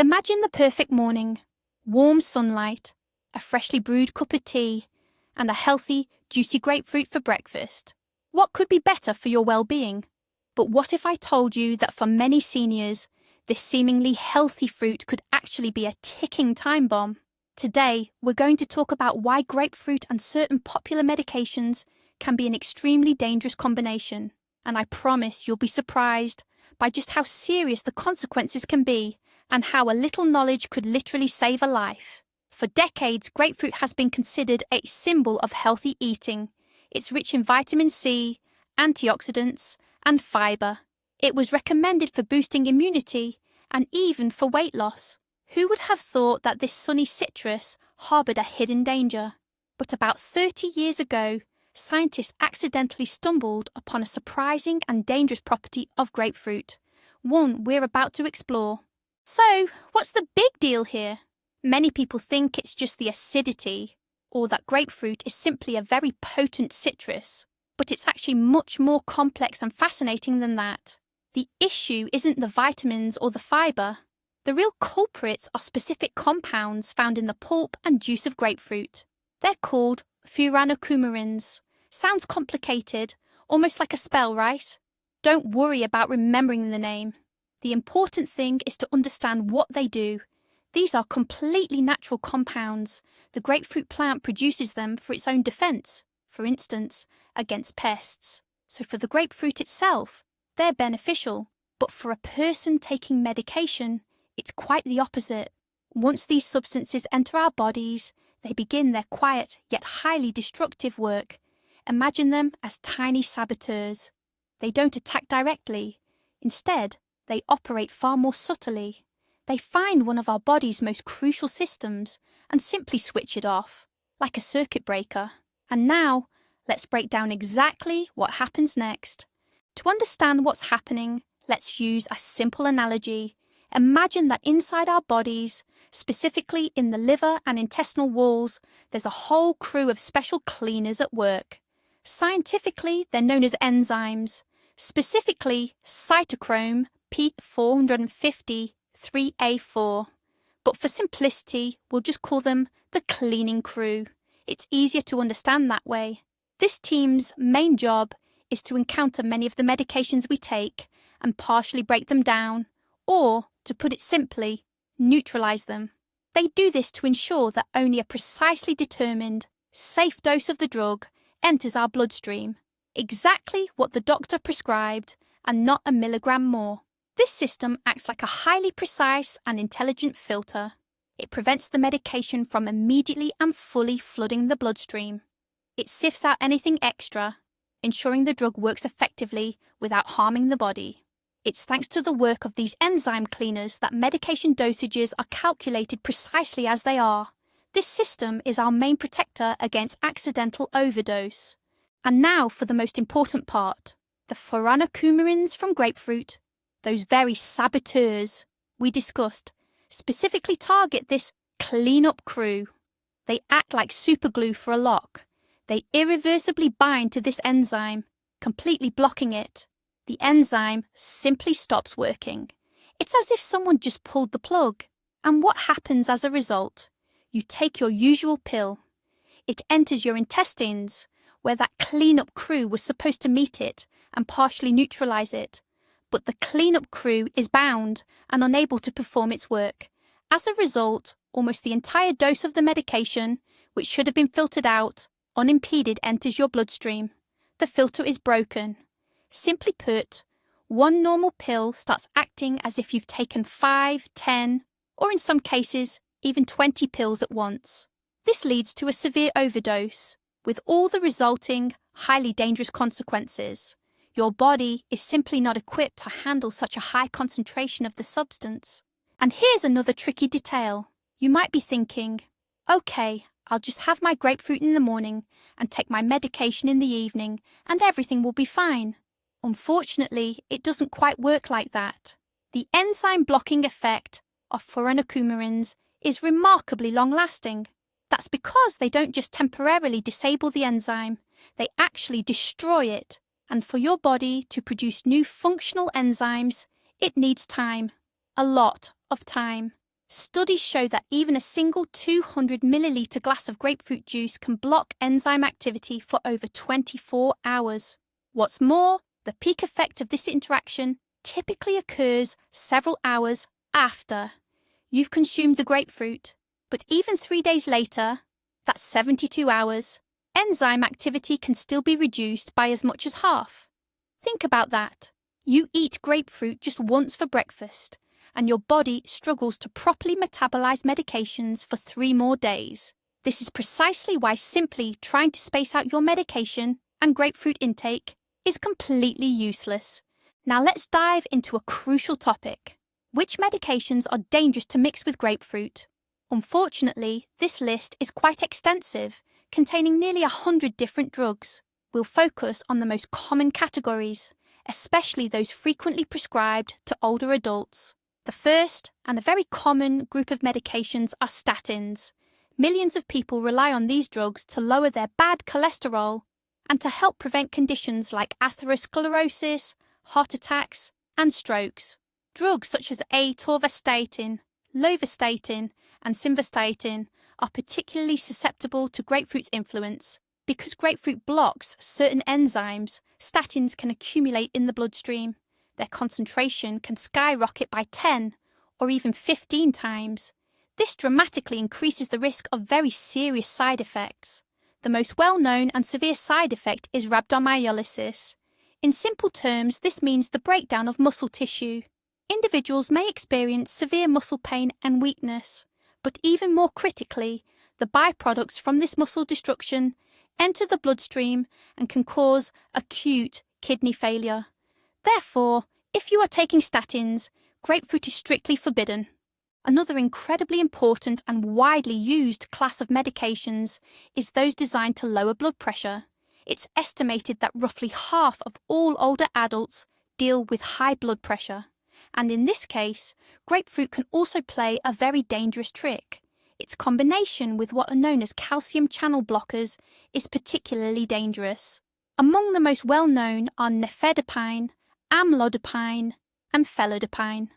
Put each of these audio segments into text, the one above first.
Imagine the perfect morning, warm sunlight, a freshly brewed cup of tea, and a healthy, juicy grapefruit for breakfast. What could be better for your well-being? But what if I told you that for many seniors, this seemingly healthy fruit could actually be a ticking time bomb? Today, we're going to talk about why grapefruit and certain popular medications can be an extremely dangerous combination. And I promise you'll be surprised by just how serious the consequences can be and how a little knowledge could literally save a life. For decades, grapefruit has been considered a symbol of healthy eating. It's rich in vitamin C, antioxidants, and fibre. It was recommended for boosting immunity and even for weight loss. Who would have thought that this sunny citrus harboured a hidden danger? But about 30 years ago, scientists accidentally stumbled upon a surprising and dangerous property of grapefruit, one we're about to explore. So, what's the big deal here? Many people think it's just the acidity, or that grapefruit is simply a very potent citrus, but it's actually much more complex and fascinating than that. The issue isn't the vitamins or the fibre. The real culprits are specific compounds found in the pulp and juice of grapefruit. They're called furanocoumarins. Sounds complicated, almost like a spell, right? Don't worry about remembering the name. The important thing is to understand what they do. These are completely natural compounds. The grapefruit plant produces them for its own defense, for instance, against pests. So for the grapefruit itself, they're beneficial. But for a person taking medication, it's quite the opposite. Once these substances enter our bodies, they begin their quiet yet highly destructive work. Imagine them as tiny saboteurs. They don't attack directly. Instead, they operate far more subtly. They find one of our body's most crucial systems and simply switch it off, like a circuit breaker. And now, let's break down exactly what happens next. To understand what's happening, let's use a simple analogy. Imagine that inside our bodies, specifically in the liver and intestinal walls, there's a whole crew of special cleaners at work. Scientifically, they're known as enzymes, specifically cytochrome P450 3A4. But for simplicity, we'll just call them the cleaning crew. It's easier to understand that way. This team's main job is to encounter many of the medications we take and partially break them down, or, to put it simply, neutralize them. They do this to ensure that only a precisely determined, safe dose of the drug enters our bloodstream, exactly what the doctor prescribed and not a milligram more. This system acts like a highly precise and intelligent filter. It prevents the medication from immediately and fully flooding the bloodstream. It sifts out anything extra, ensuring the drug works effectively without harming the body. It's thanks to the work of these enzyme cleaners that medication dosages are calculated precisely as they are. This system is our main protector against accidental overdose. And now for the most important part. The furanocoumarins from grapefruit, those very saboteurs we discussed, specifically target this clean-up crew. They act like superglue for a lock. They irreversibly bind to this enzyme, completely blocking it. The enzyme simply stops working. It's as if someone just pulled the plug. And what happens as a result? You take your usual pill. It enters your intestines, where that clean-up crew was supposed to meet it and partially neutralize it. But the clean-up crew is bound and unable to perform its work. As a result, almost the entire dose of the medication, which should have been filtered out, unimpeded enters your bloodstream. The filter is broken. Simply put, one normal pill starts acting as if you've taken 5, 10, or in some cases, even 20 pills at once. This leads to a severe overdose, with all the resulting, highly dangerous consequences. Your body is simply not equipped to handle such a high concentration of the substance. And here's another tricky detail. You might be thinking, okay, I'll just have my grapefruit in the morning and take my medication in the evening and everything will be fine. Unfortunately, it doesn't quite work like that. The enzyme blocking effect of furanocoumarins is remarkably long-lasting. That's because they don't just temporarily disable the enzyme, they actually destroy it. And for your body to produce new functional enzymes, it needs time. A lot of time. Studies show that even a single 200 milliliter glass of grapefruit juice can block enzyme activity for over 24 hours. What's more, the peak effect of this interaction typically occurs several hours after you've consumed the grapefruit, but even 3 days later, that's 72 hours, enzyme activity can still be reduced by as much as half. Think about that. You eat grapefruit just once for breakfast, and your body struggles to properly metabolize medications for 3 more days. This is precisely why simply trying to space out your medication and grapefruit intake is completely useless. Now let's dive into a crucial topic. Which medications are dangerous to mix with grapefruit? Unfortunately, this list is quite extensive, containing nearly 100 different drugs. We'll focus on the most common categories, especially those frequently prescribed to older adults. The first, and a very common group of medications, are statins. Millions of people rely on these drugs to lower their bad cholesterol and to help prevent conditions like atherosclerosis, heart attacks, and strokes. Drugs such as atorvastatin, lovastatin, and simvastatin are particularly susceptible to grapefruit's influence. Because grapefruit blocks certain enzymes, statins can accumulate in the bloodstream. Their concentration can skyrocket by 10 or even 15 times. This dramatically increases the risk of very serious side effects. The most well-known and severe side effect is rhabdomyolysis. In simple terms, this means the breakdown of muscle tissue. Individuals may experience severe muscle pain and weakness, but even more critically, the byproducts from this muscle destruction enter the bloodstream and can cause acute kidney failure. Therefore, if you are taking statins, grapefruit is strictly forbidden. Another incredibly important and widely used class of medications is those designed to lower blood pressure. It's estimated that roughly half of all older adults deal with high blood pressure. And in this case, grapefruit can also play a very dangerous trick. Its combination with what are known as calcium channel blockers is particularly dangerous. Among the most well-known are nifedipine, amlodipine, and felodipine.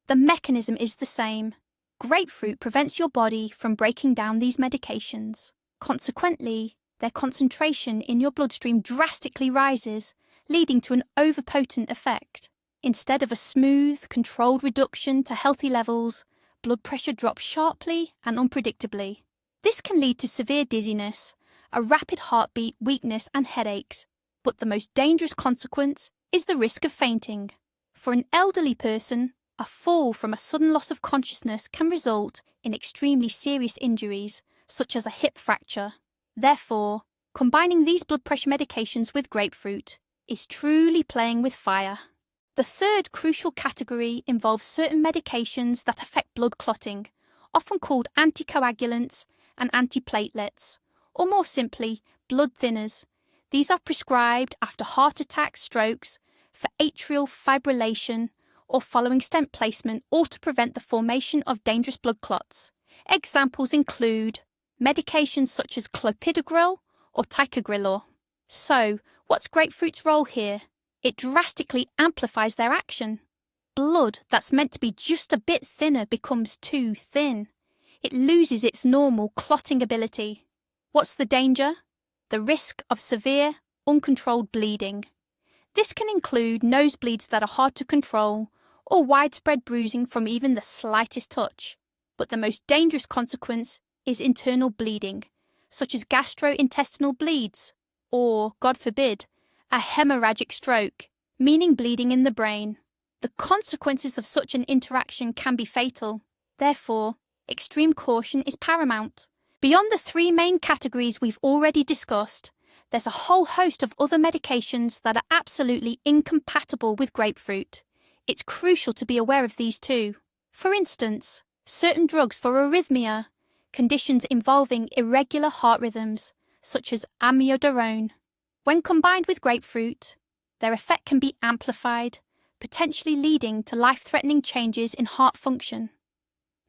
The mechanism is the same. Grapefruit prevents your body from breaking down these medications. Consequently, their concentration in your bloodstream drastically rises, leading to an overpotent effect. Instead of a smooth, controlled reduction to healthy levels, blood pressure drops sharply and unpredictably. This can lead to severe dizziness, a rapid heartbeat, weakness, and headaches. But the most dangerous consequence is the risk of fainting. For an elderly person, a fall from a sudden loss of consciousness can result in extremely serious injuries, such as a hip fracture. Therefore, combining these blood pressure medications with grapefruit is truly playing with fire. The third crucial category involves certain medications that affect blood clotting, often called anticoagulants and antiplatelets, or more simply, blood thinners. These are prescribed after heart attacks, strokes, for atrial fibrillation, or following stent placement, or to prevent the formation of dangerous blood clots. Examples include medications such as clopidogrel or ticagrelor. So, what's grapefruit's role here? It drastically amplifies their action. Blood that's meant to be just a bit thinner becomes too thin. It loses its normal clotting ability. What's the danger? The risk of severe, uncontrolled bleeding. This can include nosebleeds that are hard to control, or widespread bruising from even the slightest touch. But the most dangerous consequence is internal bleeding, such as gastrointestinal bleeds, or, God forbid, a hemorrhagic stroke, meaning bleeding in the brain. The consequences of such an interaction can be fatal. Therefore, extreme caution is paramount. Beyond the 3 main categories we've already discussed, there's a whole host of other medications that are absolutely incompatible with grapefruit. It's crucial to be aware of these too. For instance, certain drugs for arrhythmia, conditions involving irregular heart rhythms, such as amiodarone. When combined with grapefruit, their effect can be amplified, potentially leading to life-threatening changes in heart function.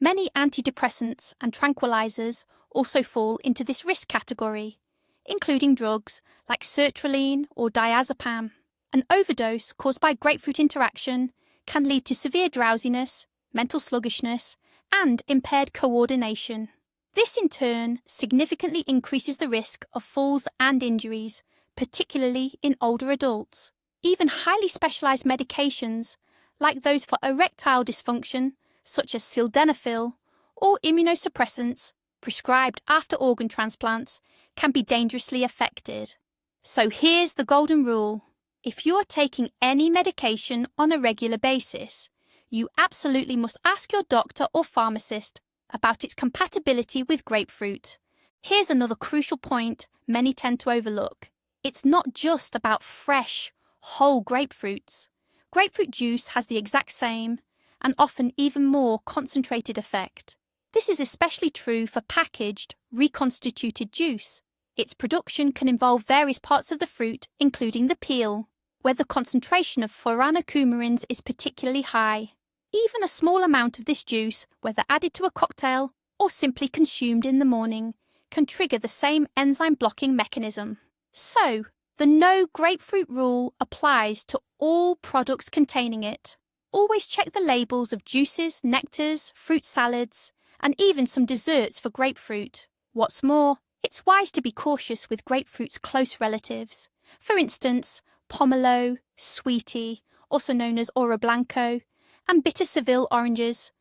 Many antidepressants and tranquilizers also fall into this risk category, including drugs like sertraline or diazepam. An overdose caused by grapefruit interaction can lead to severe drowsiness, mental sluggishness, and impaired coordination. This in turn significantly increases the risk of falls and injuries, particularly in older adults. Even highly specialised medications, like those for erectile dysfunction, such as sildenafil, or immunosuppressants prescribed after organ transplants, can be dangerously affected. So here's the golden rule. If you are taking any medication on a regular basis, you absolutely must ask your doctor or pharmacist about its compatibility with grapefruit. Here's another crucial point many tend to overlook. It's not just about fresh, whole grapefruits. Grapefruit juice has the exact same, and often even more concentrated effect. This is especially true for packaged, reconstituted juice. Its production can involve various parts of the fruit, including the peel, where the concentration of furanocoumarins is particularly high. Even a small amount of this juice, whether added to a cocktail or simply consumed in the morning, can trigger the same enzyme blocking mechanism. So, the no grapefruit rule applies to all products containing it. Always check the labels of juices, nectars, fruit salads, and even some desserts for grapefruit. What's more, it's wise to be cautious with grapefruit's close relatives. For instance, pomelo, sweetie, also known as oro blanco, and bitter Seville oranges,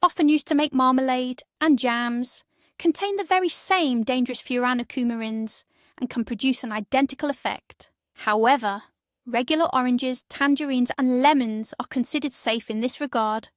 often used to make marmalade and jams, contain the very same dangerous furanocoumarins and can produce an identical effect. However, regular oranges, tangerines and lemons are considered safe in this regard.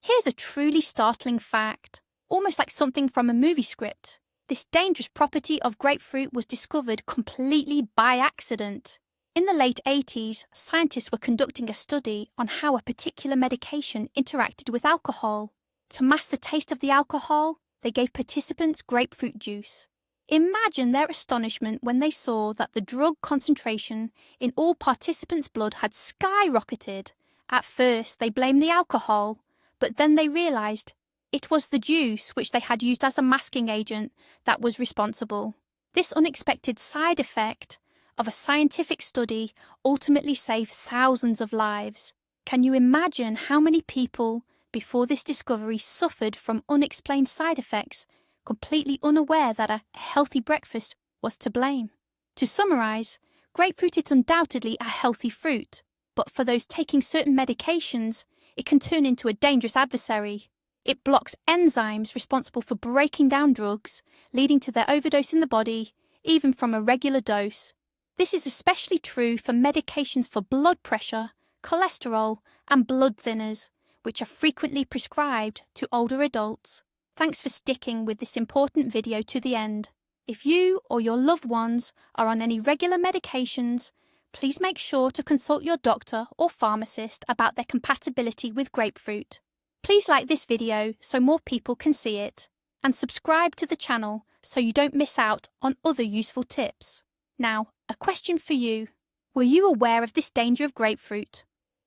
Here's a truly startling fact, almost like something from a movie script. This dangerous property of grapefruit was discovered completely by accident. In the late 80s, scientists were conducting a study on how a particular medication interacted with alcohol. To mask the taste of the alcohol, they gave participants grapefruit juice. Imagine their astonishment when they saw that the drug concentration in all participants' blood had skyrocketed. At first, they blamed the alcohol, but then they realised it was the juice which they had used as a masking agent that was responsible. This unexpected side effect of a scientific study ultimately saved thousands of lives. Can you imagine how many people before this discovery suffered from unexplained side effects, completely unaware that a healthy breakfast was to blame? To summarise, grapefruit is undoubtedly a healthy fruit, but for those taking certain medications, it can turn into a dangerous adversary. It blocks enzymes responsible for breaking down drugs, leading to their overdose in the body, even from a regular dose. This is especially true for medications for blood pressure, cholesterol, and blood thinners, which are frequently prescribed to older adults. Thanks for sticking with this important video to the end. If you or your loved ones are on any regular medications, please make sure to consult your doctor or pharmacist about their compatibility with grapefruit. Please like this video so more people can see it, and subscribe to the channel so you don't miss out on other useful tips. Now, a question for you. Were you aware of this danger of grapefruit?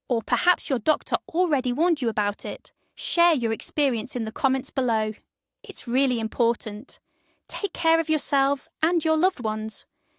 Or perhaps your doctor already warned you about it? Share your experience in the comments below. It's really important. Take care of yourselves and your loved ones.